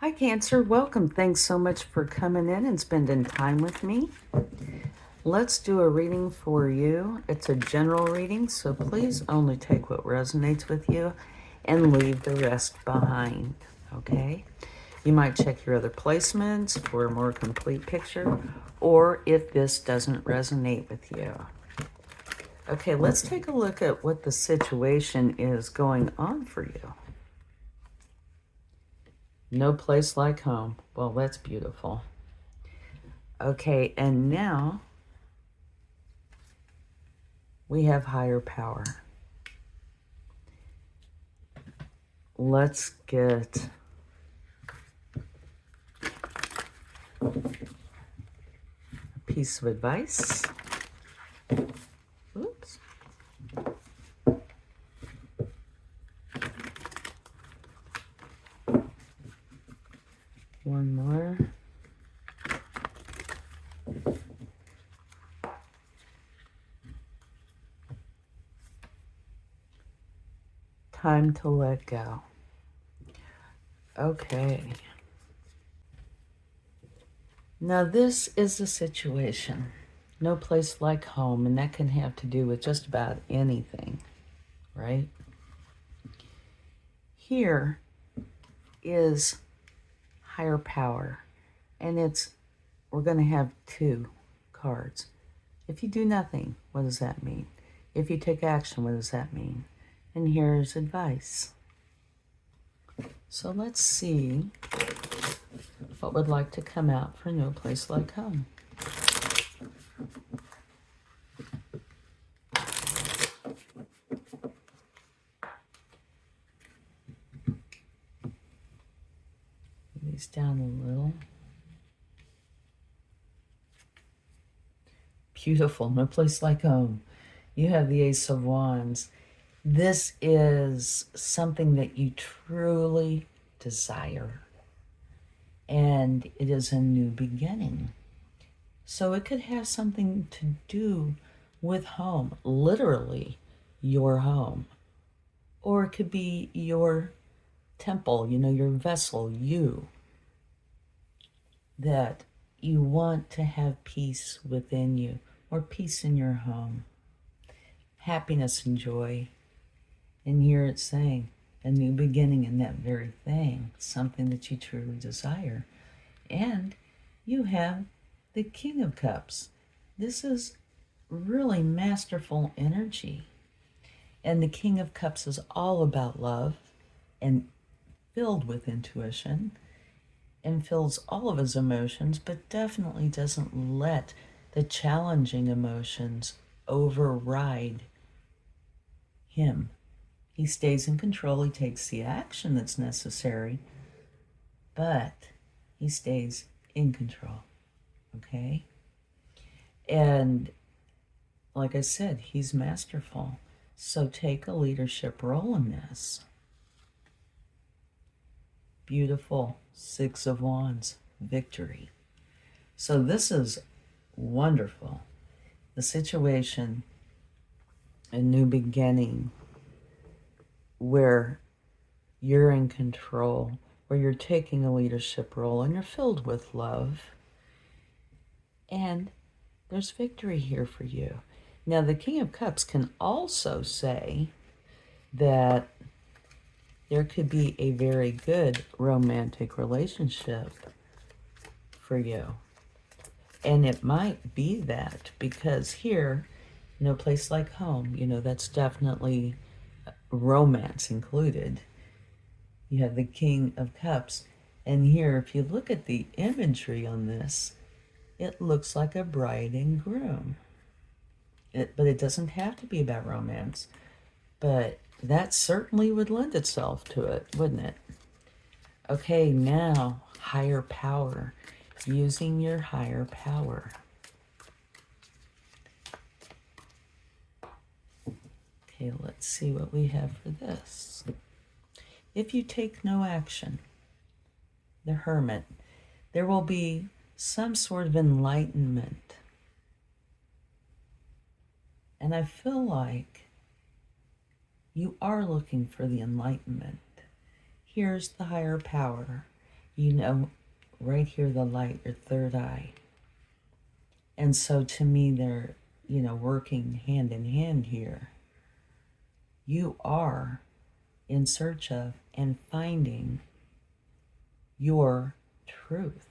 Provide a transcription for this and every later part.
Hi, Cancer. Welcome. Thanks so much for coming in and spending time with me. Let's do a reading for you. It's a general reading, so please only take what resonates with you and leave the rest behind, okay? You might check your other placements for a more complete picture, or if this doesn't resonate with you. Okay, let's take a look at what the situation is going on for you. No place like home. Well, that's beautiful. Okay, and now we have higher power. Let's get a piece of advice. Oops. One more. Time to let go. Okay. Now this is the situation. No place like home, and that can have to do with just about anything, right? Here is higher power, and we're going to have two cards. If you do nothing, what does that mean? If you take action, what does that mean? And here's advice. So let's see what would like to come out for No Place Like Home. Move these down a little. Beautiful. No place like home. You have the Ace of Wands. This is something that you truly desire, and it is a new beginning. So it could have something to do with home, literally your home, or it could be your temple, your vessel, you, that you want to have peace within you, or peace in your home, happiness and joy. And here it's saying a new beginning in that very thing, something that you truly desire. And you have the King of Cups. This is really masterful energy. And the King of Cups is all about love and filled with intuition and feels all of his emotions, but definitely doesn't let the challenging emotions override him. He stays in control. He takes the action that's necessary, but he stays in control, okay? And like I said, he's masterful. So take a leadership role in this. Beautiful Six of Wands, victory. So this is wonderful. The situation, a new beginning, where you're in control, where you're taking a leadership role and you're filled with love. And there's victory here for you. Now, the King of Cups can also say that there could be a very good romantic relationship for you. And it might be that, because here, no place like home, that's definitely romance included. You have the King of Cups, and here, if you look at the imagery on this, it looks like a bride and groom. But it doesn't have to be about romance, but that certainly would lend itself to it, wouldn't it? Okay, now higher power, using your higher power. Okay, let's see what we have for this. If you take no action, the Hermit, there will be some sort of enlightenment. And I feel like you are looking for the enlightenment. Here's the higher power. You know, right here, the light, your third eye. And so to me, they're, working hand in hand here. You are in search of and finding your truth.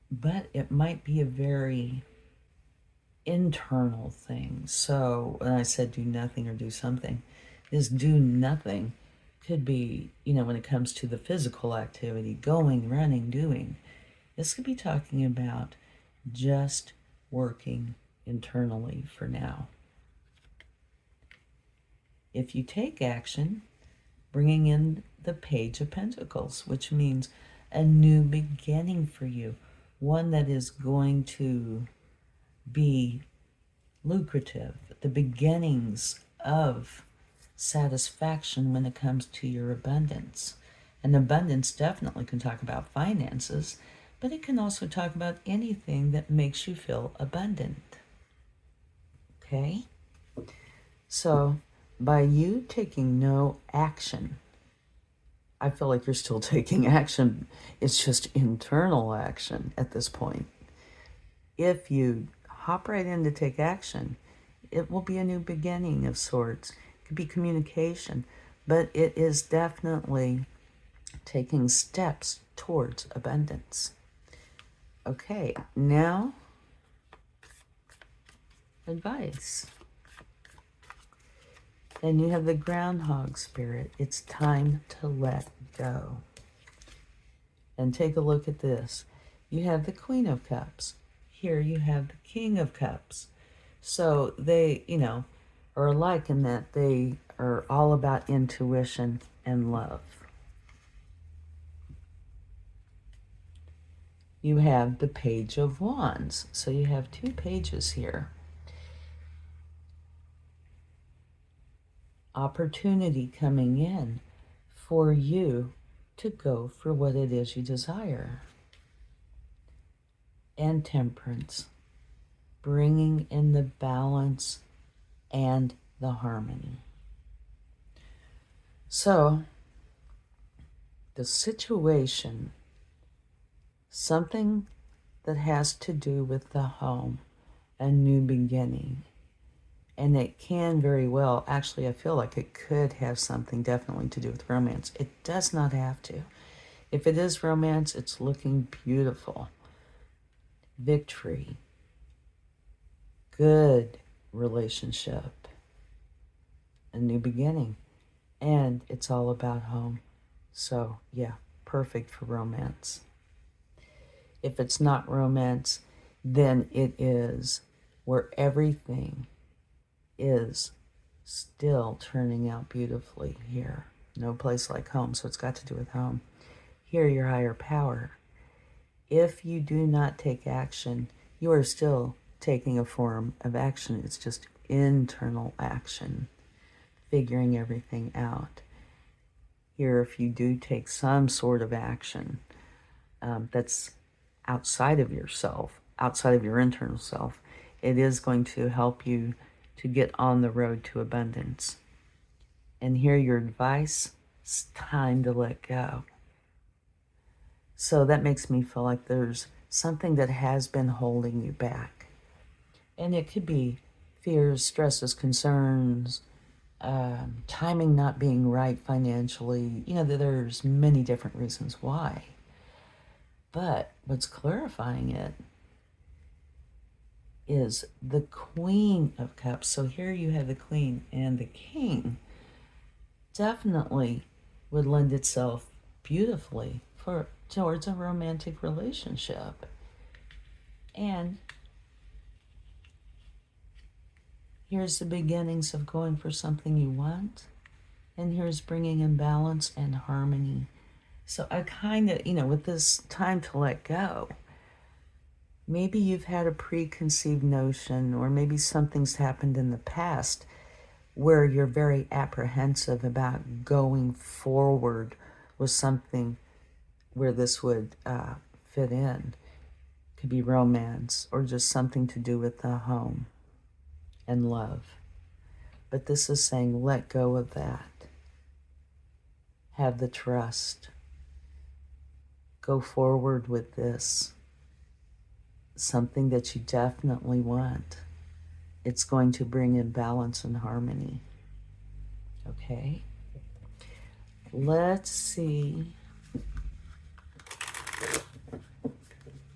But it might be a very internal thing. So when I said do nothing or do something, this do nothing could be, when it comes to the physical activity, going, running, doing. This could be talking about just working internally for now. If you take action, bringing in the Page of Pentacles, which means a new beginning for you, one that is going to be lucrative, the beginnings of satisfaction when it comes to your abundance. And abundance definitely can talk about finances, but it can also talk about anything that makes you feel abundant. Okay? So, by you taking no action, I feel like you're still taking action. It's just internal action at this point. If you hop right in to take action, it will be a new beginning of sorts. It could be communication, but it is definitely taking steps towards abundance. Okay, now advice. Then you have the groundhog spirit. It's time to let go. And take a look at this. You have the Queen of Cups. Here you have the King of Cups. So they, are alike in that they are all about intuition and love. You have the Page of Wands. So you have two pages here. Opportunity coming in for you to go for what it is you desire. And Temperance, bringing in the balance and the harmony. So, the situation, something that has to do with the home, a new beginning. And it can very well, actually, I feel like it could have something definitely to do with romance. It does not have to. If it is romance, it's looking beautiful. Victory. Good relationship. A new beginning. And it's all about home. So, yeah, perfect for romance. If it's not romance, then it is where everything is still turning out beautifully here. No place like home, so it's got to do with home. Here, your higher power. If you do not take action, you are still taking a form of action. It's just internal action, figuring everything out. Here, if you do take some sort of action that's outside of yourself, outside of your internal self, it is going to help you to get on the road to abundance. And here, your advice, it's time to let go. So that makes me feel like there's something that has been holding you back. And it could be fears, stresses, concerns, timing not being right financially. There's many different reasons why. But what's clarifying it is the Queen of Cups. So here you have the Queen, and the King definitely would lend itself beautifully towards a romantic relationship. And here's the beginnings of going for something you want, and here's bringing in balance and harmony. So I kind of, with this time to let go, maybe you've had a preconceived notion, or maybe something's happened in the past where you're very apprehensive about going forward with something where this would fit in. Could be romance or just something to do with the home and love. But this is saying let go of that. Have the trust. Go forward with this. Something that you definitely want. It's going to bring in balance and harmony. Okay? Let's see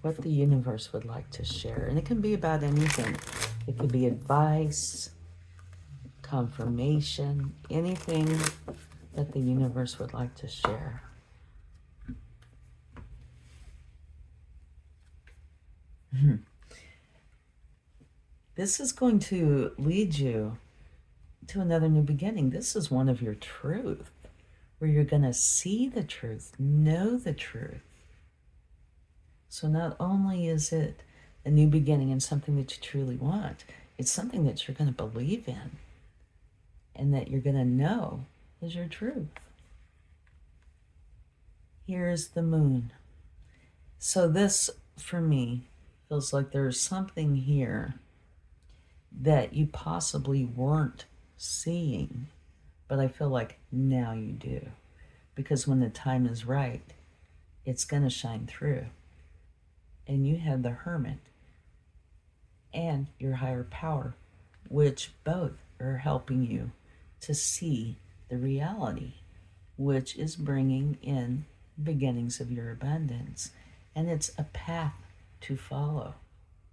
what the universe would like to share. And it can be about anything. It could be advice, confirmation, anything that the universe would like to share. This is going to lead you to another new beginning. This is one of your truth, where you're going to see the truth, know the truth. So not only is it a new beginning and something that you truly want, it's something that you're going to believe in and that you're going to know is your truth. Here's the moon. So this, for me, feels like there's something here that you possibly weren't seeing, but I feel like now you do. Because when the time is right, it's going to shine through. And you have the Hermit and your higher power, which both are helping you to see the reality, which is bringing in beginnings of your abundance. And it's a path to follow,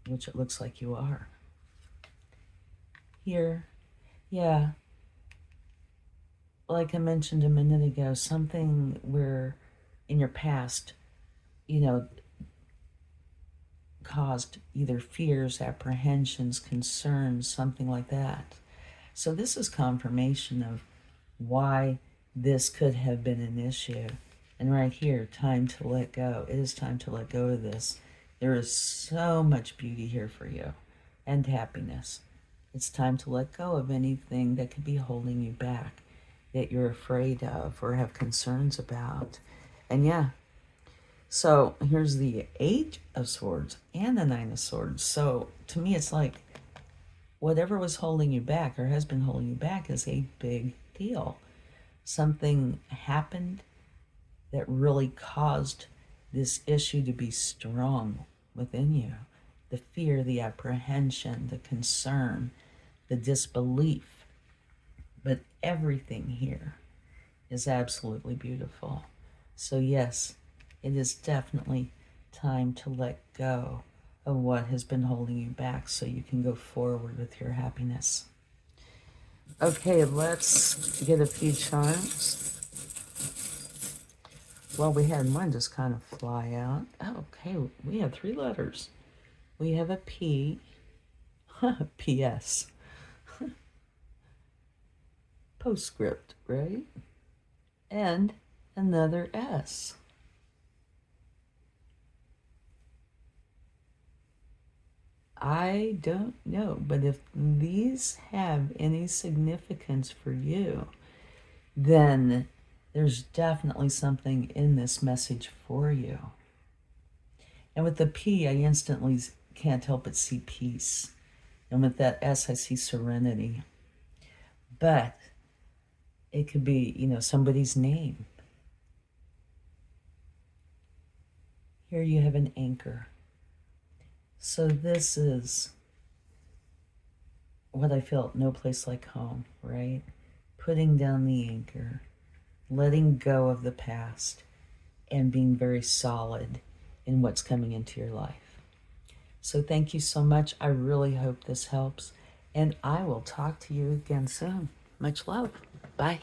which it looks like you are. Here, yeah, like I mentioned a minute ago, something where in your past, caused either fears, apprehensions, concerns, something like that. So this is confirmation of why this could have been an issue. And right here, time to let go. It is time to let go of this. There is so much beauty here for you and happiness. It's time to let go of anything that could be holding you back, that you're afraid of or have concerns about. And yeah, so here's the Eight of Swords and the Nine of Swords. So to me, it's like whatever was holding you back or has been holding you back is a big deal. Something happened that really caused this issue to be strong within you. The fear, the apprehension, the concern, the disbelief. But everything here is absolutely beautiful. So yes, it is definitely time to let go of what has been holding you back so you can go forward with your happiness. Okay, let's get a few charms. Well, we had one just kind of fly out. Okay, we have 3 letters. We have a P, P.S., postscript, right? And another S. I don't know, but if these have any significance for you, then there's definitely something in this message for you. And with the P, I instantly can't help but see peace. And with that S, I see serenity. But it could be, somebody's name. Here you have an anchor. So this is what I felt, no place like home, right? Putting down the anchor, letting go of the past, and being very solid in what's coming into your life. So thank you so much. I really hope this helps. And I will talk to you again soon. Much love. Bye.